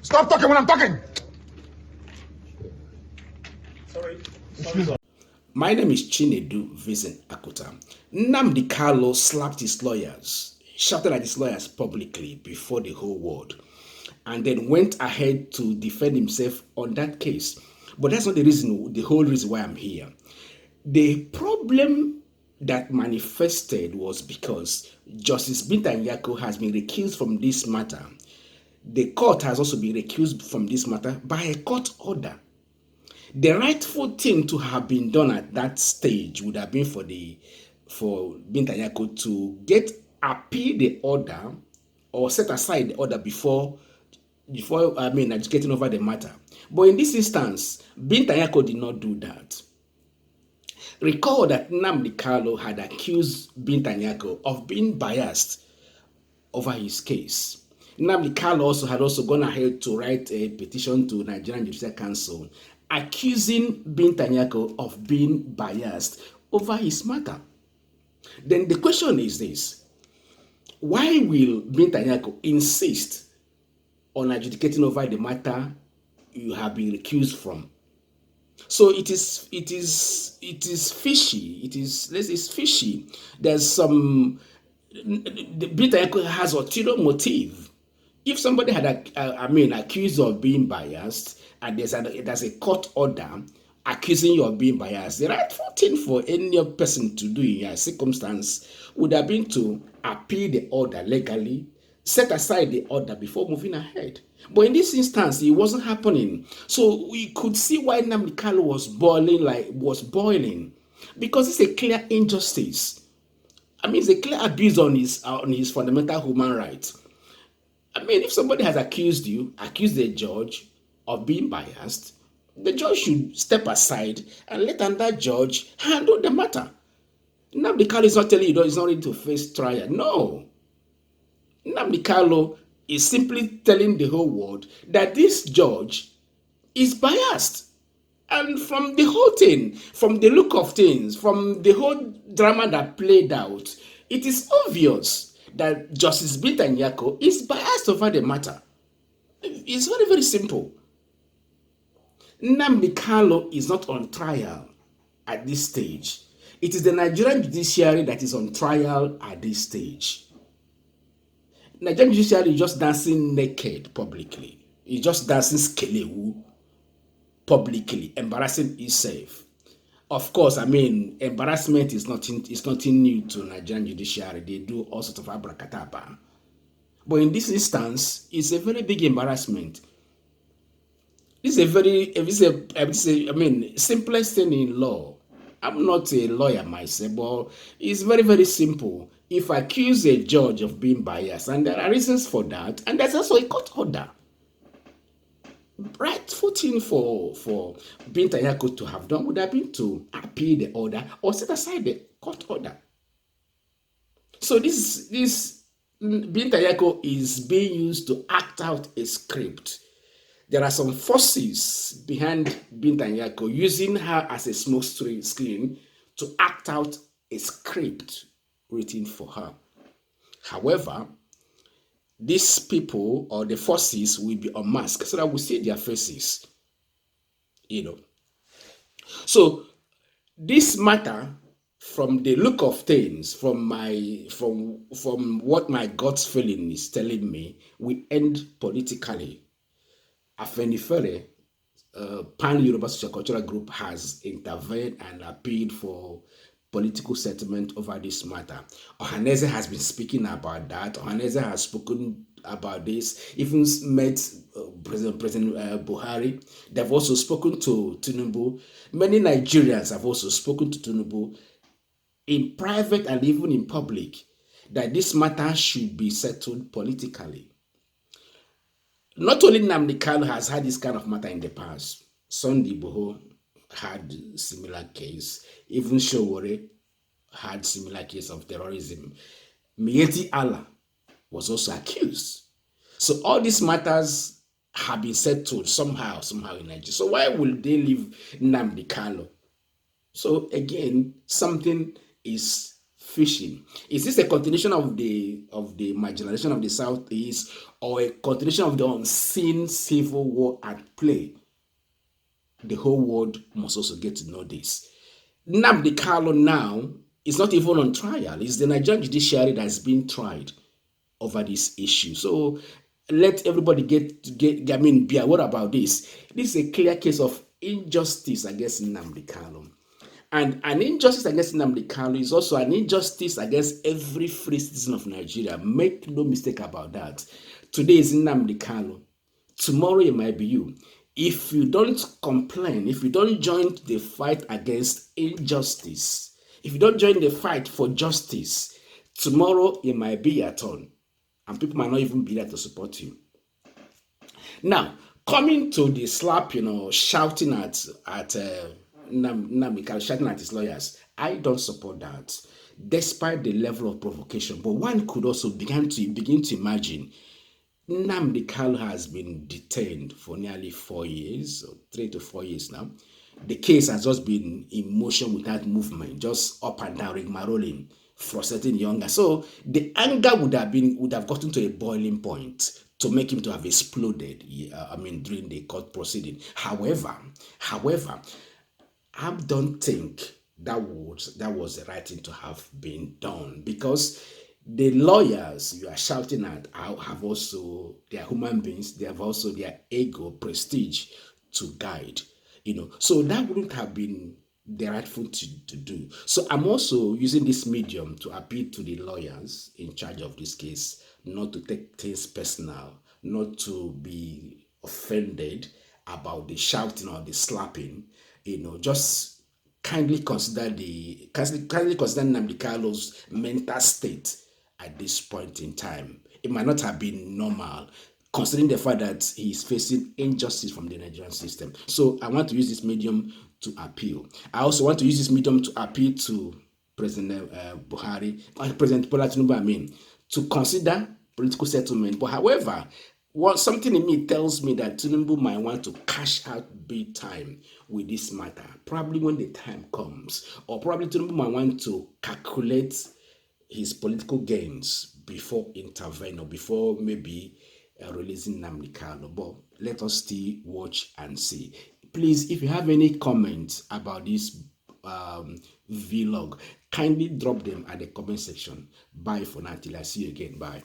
Stop talking when I'm talking. Sorry. My name is C.V.Akuta. Nnamdi Kanu slapped his lawyers, shouted at his lawyers publicly before the whole world, and then went ahead to defend himself on that case. But that's not the whole reason why I'm here. The problem that manifested was because Justice Binta Nyako has been recused from this matter. The court has also been recused from this matter by a court order. The rightful thing to have been done at that stage would have been for Binta Nyako to appeal the order or set aside the order before getting over the matter. But in this instance, Binta Nyako did not do that. Recall that Nnamdi Kanu had accused Binta Nyako of being biased over his case. Nnamdi Kanu had also gone ahead to write a petition to Nigerian Judicial Council accusing Binta Nyako of being biased over his matter. Then the question is this: why will Binta Nyako insist on adjudicating over the matter you have been recused from? So it is fishy. It's fishy. There's some Binta Nyako has ulterior motive. If somebody had accused you of being biased, and there's a court order accusing you of being biased, the rightful thing for any person to do in your circumstance would have been to appeal the order legally, set aside the order before moving ahead. But in this instance, it wasn't happening. So we could see why Nnamdi Kanu was boiling, because it's a clear injustice. It's a clear abuse on his fundamental human rights. If somebody has accused the judge of being biased, the judge should step aside and let that judge handle the matter. Nnamdi Kanu is not telling you he's not ready to face trial. No. Nnamdi Kanu is simply telling the whole world that this judge is biased. And from the whole thing, from the look of things, from the whole drama that played out, it is obvious that Justice Binta Nyako is biased over the matter. It's very, very simple. Nnamdi Kanu is not on trial at this stage. It is the Nigerian Judiciary that is on trial at this stage. Nigerian Judiciary is just dancing naked publicly. It's just dancing skelewu publicly, embarrassing itself. Of course, embarrassment is nothing new to Nigerian Judiciary. They do all sorts of abracadabra. But in this instance, it's a very big embarrassment. Simplest thing in law. I'm not a lawyer myself, but it's very, very simple. If I accuse a judge of being biased, and there are reasons for that, and there's also a court order, rightful thing for Binta Nyako to have done would have been to appeal the order or set aside the court order. So this Binta Nyako is being used to act out a script. There are some forces behind Binta Nyako using her as a smoke screen to act out a script written for her. However, these people or the forces will be unmasked so that we see their faces. So this matter, from the look of things, from what my gut's feeling is telling me, we end politically. Afenifere, Pan-Yoruba Sociocultural Group, has intervened and appealed for political settlement over this matter. Ohaneze has been speaking about that. Ohaneze has spoken about this, even met President Buhari. They've also spoken to Tinubu. Many Nigerians have also spoken to Tinubu in private and even in public that this matter should be settled politically. Not only Nnamdi Kanu has had this kind of matter in the past. Sunday Igboho had similar case. Even Showore had similar case of terrorism. Miyetti Allah was also accused. So all these matters have been settled somehow in Nigeria. So why will they leave Nnamdi Kanu? So again, something is fishing? Is this a continuation of the marginalization of the Southeast, or a continuation of the unseen civil war at play? The whole world must also get to know this. Nnamdi Kanu now is not even on trial. It's the Nigerian Judiciary that has been tried over this issue. So let everybody be aware about this. This is a clear case of injustice against Nnamdi Kanu. And an injustice against Nnamdi Kanu is also an injustice against every free citizen of Nigeria. Make no mistake about that. Today is Nnamdi Kanu. Tomorrow it might be you. If you don't complain, if you don't join the fight against injustice, if you don't join the fight for justice, tomorrow it might be your turn. And people might not even be there to support you. Now, coming to the slap, shouting at Nnamdi Kanu, shouting at his lawyers, I don't support that, despite the level of provocation. But one could also begin to imagine Nnamdi Kanu has been detained for nearly 4 years, or 3 to 4 years now. The case has just been in motion without movement, just up and down, rigmaroling, frustrating the anger. So the anger would have gotten to a boiling point to make him to have exploded. During the court proceeding. However, I don't think that was the right thing to have been done, because the lawyers you are shouting at have also, they are human beings, they have also their ego, prestige to guide, So that wouldn't have been the right thing to do. So I'm also using this medium to appeal to the lawyers in charge of this case, not to take things personal, not to be offended about the shouting or the slapping, just kindly consider Nnamdi Kanu's mental state at this point in time. It might not have been normal, considering the fact that he is facing injustice from the Nigerian system. So I want to use this medium to appeal. I also want to use this medium to appeal to President President Bola Tinubu, to consider political settlement. But however, something in me tells me that Tinubu might want to cash out big time with this matter, probably when the time comes, or probably Tinubu might want to calculate his political gains before intervening, or before maybe releasing Nnamdi Kanu. But let us still watch and see. Please, if you have any comments about this vlog, kindly drop them at the comment section. Bye for now, till I see you again. Bye.